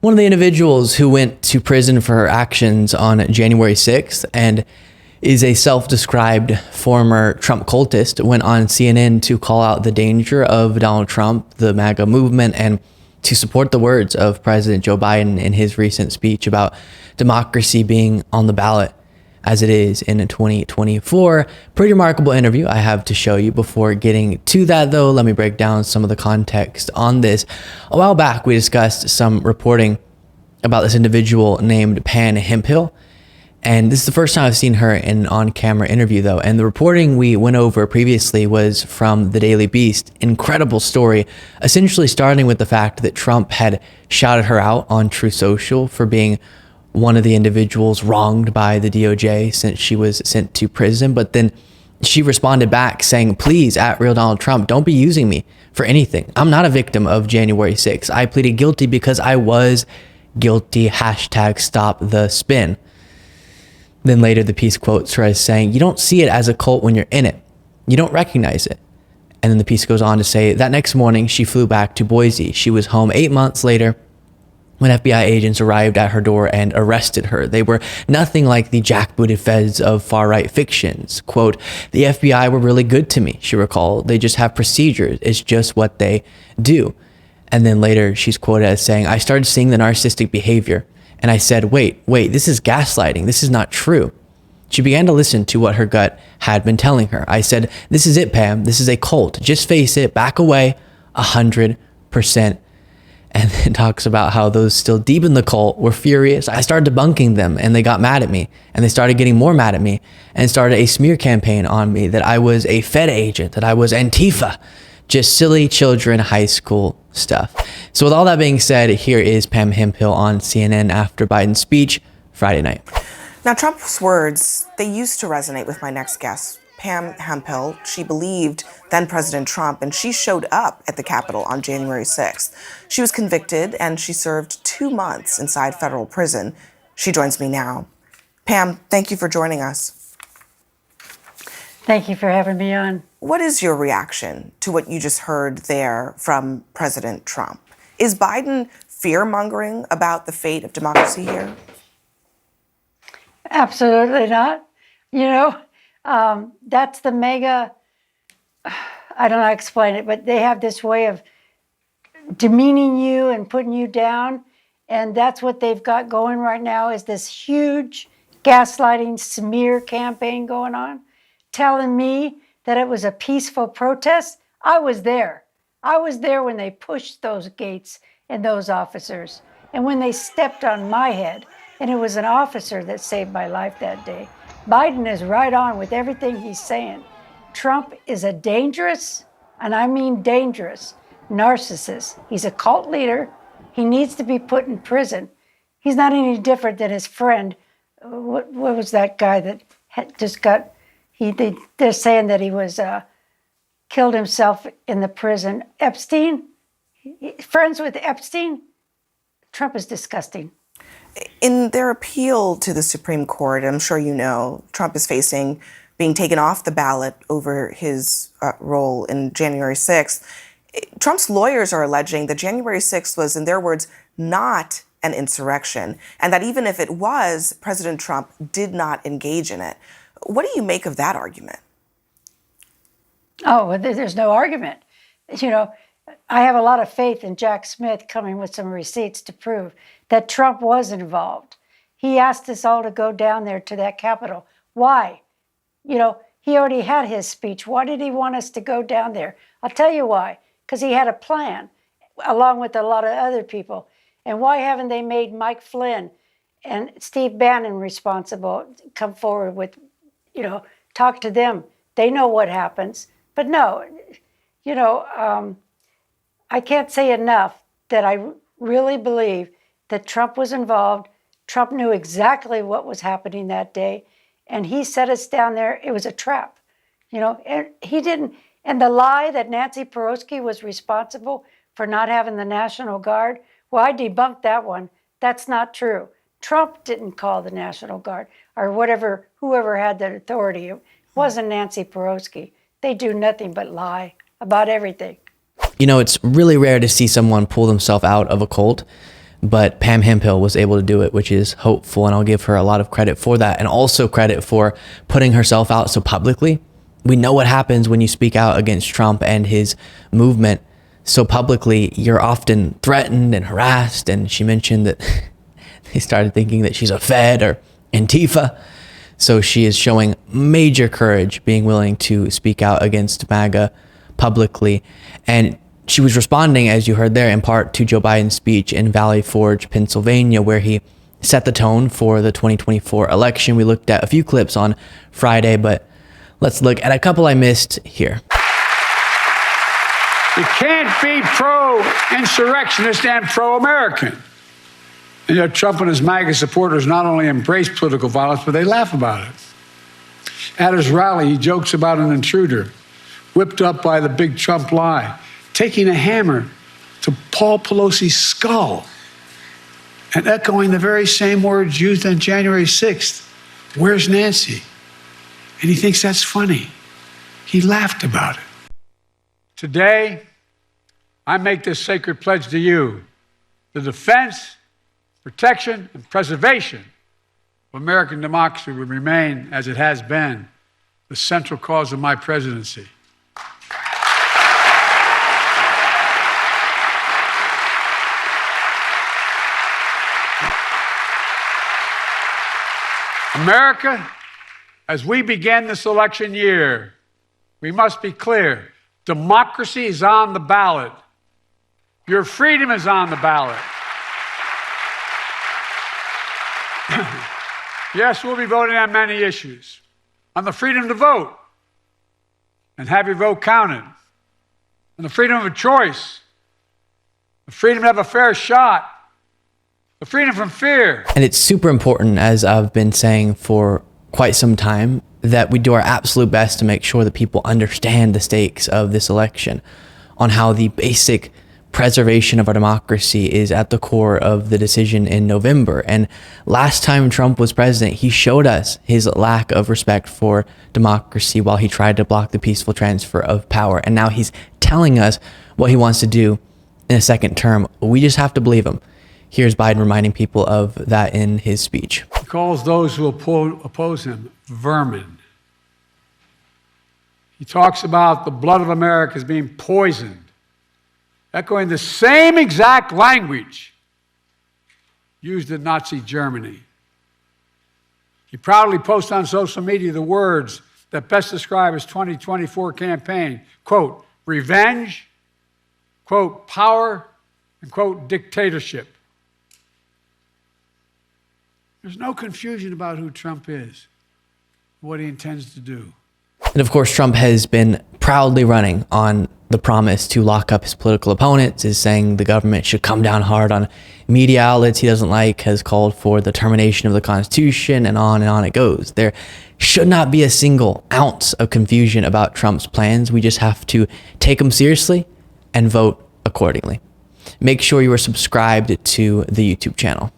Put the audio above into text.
one of the individuals who went to prison for her actions on January 6th and is a self-described former Trump cultist, went on CNN to call out the danger of Donald Trump, the MAGA movement, and to support the words of President Joe Biden in his recent speech about democracy being on the ballot as it is in 2024. Pretty remarkable interview I have to show you. Before getting to that though, let me break down some of the context on this. A while back, we discussed some reporting about this individual named Pam Hemphill. And this is the first time I've seen her in an on-camera interview though. And the reporting we went over previously was from the Daily Beast. Incredible story, essentially starting with the fact that Trump had shouted her out on Truth Social for being one of the individuals wronged by the DOJ since she was sent to prison. But then she responded back saying, please, at Real Donald Trump, don't be using me for anything. I'm not a victim of January 6th. I pleaded guilty because I was guilty. Hashtag stop the spin. Then later the piece quotes her as saying, you don't see it as a cult when you're in it. You don't recognize it. And then the piece goes on to say that next morning she flew back to Boise. She was home 8 months later when FBI agents arrived at her door and arrested her. They were nothing like the jackbooted feds of far-right fictions. Quote, the FBI were really good to me, she recalled. They just have procedures. It's just what they do. And then later she's quoted as saying, I started seeing the narcissistic behavior. And I said, wait, this is gaslighting. This is not true. She began to listen to what her gut had been telling her. I said, this is it, Pam. This is a cult. Just face it. Back away 100%. And then talks about how those still deep in the cult were furious. I started debunking them and they got mad at me. And they started getting more mad at me and started a smear campaign on me that I was a Fed agent, that I was Antifa. Just silly children high school stuff. So with all that being said, here is Pam Hemphill on CNN after Biden's speech Friday night. Now, Trump's words, they used to resonate with my next guest, Pam Hemphill. She believed then President Trump, and she showed up at the Capitol on January 6th. She was convicted, and she served 2 months inside federal prison. She joins me now. Pam, thank you for joining us. Thank you for having me on. What is your reaction to what you just heard there from President Trump? Is Biden fear-mongering about the fate of democracy here? Absolutely not. You know, that's the mega, I don't know how to explain it, but they have this way of demeaning you and putting you down. And that's what they've got going right now is this huge gaslighting smear campaign going on, telling me that it was a peaceful protest. I was there. I was there when they pushed those gates and those officers, and when they stepped on my head, and it was an officer that saved my life that day. Biden is right on with everything he's saying. Trump is a dangerous, and I mean dangerous, narcissist. He's a cult leader. He needs to be put in prison. He's not any different than his friend. What was that guy that had just got, they're saying that he was killed himself in the prison. Epstein, friends with Epstein. Trump is disgusting. In their appeal to the Supreme Court, I'm sure you know, Trump is facing being taken off the ballot over his role in January 6th. Trump's lawyers are alleging that January 6th was, in their words, not an insurrection, and that even if it was, President Trump did not engage in it. What do you make of that argument? Oh, well, there's no argument. You know, I have a lot of faith in Jack Smith coming with some receipts to prove that Trump was involved. He asked us all to go down there to that Capitol. Why? You know, he already had his speech. Why did he want us to go down there? I'll tell you why. Because he had a plan, along with a lot of other people. And why haven't they made Mike Flynn and Steve Bannon responsible, come forward with, you know, talk to them? They know what happens. But no, you know, I can't say enough that I really believe that Trump was involved. Trump knew exactly what was happening that day, and he set us down there. It was a trap, you know, and he didn't. And the lie that Nancy Pelosi was responsible for not having the National Guard, well, I debunked that one. That's not true. Trump didn't call the National Guard or whatever, whoever had that authority. It wasn't Nancy Pelosi. They do nothing but lie about everything. You know, it's really rare to see someone pull themselves out of a cult but Pam Hemphill was able to do it, which is hopeful, and I'll give her a lot of credit for that, and also credit for putting herself out so publicly. We know what happens when you speak out against Trump and his movement so publicly. You're often threatened and harassed, and she mentioned that they started thinking that she's a Fed or Antifa. So she is showing major courage, being willing to speak out against MAGA publicly. And she was responding, as you heard there, in part to Joe Biden's speech in Valley Forge, Pennsylvania, where he set the tone for the 2024 election. We looked at a few clips on Friday, but let's look at a couple I missed here. You can't be pro-insurrectionist and pro-American. And yet Trump and his MAGA supporters not only embrace political violence, but they laugh about it. At his rally, he jokes about an intruder whipped up by the big Trump lie, taking a hammer to Paul Pelosi's skull and echoing the very same words used on January 6th. Where's Nancy? And he thinks that's funny. He laughed about it. Today, I make this sacred pledge to you: the defense, protection, and preservation of American democracy will remain, as it has been, the central cause of my presidency. America, as we begin this election year, we must be clear. Democracy is on the ballot. Your freedom is on the ballot. Yes, we'll be voting on many issues. On the freedom to vote and have your vote counted. On the freedom of a choice. The freedom to have a fair shot. The freedom from fear. And it's super important, as I've been saying for quite some time, that we do our absolute best to make sure that people understand the stakes of this election, on how the basic preservation of our democracy is at the core of the decision in November. And last time Trump was president, he showed us his lack of respect for democracy while he tried to block the peaceful transfer of power. And now he's telling us what he wants to do in a second term. We just have to believe him. Here's Biden reminding people of that in his speech. He calls those who oppose him vermin. He talks about the blood of America as being poisoned, echoing the same exact language used in Nazi Germany. He proudly posts on social media the words that best describe his 2024 campaign, quote, revenge, quote, power, and quote, dictatorship. There's no confusion about who Trump is, what he intends to do. And of course, Trump has been proudly running on the promise to lock up his political opponents, is saying the government should come down hard on media outlets he doesn't like, has called for the termination of the Constitution, and on it goes. There should not be a single ounce of confusion about Trump's plans. We just have to take them seriously and vote accordingly. Make sure you are subscribed to the YouTube channel.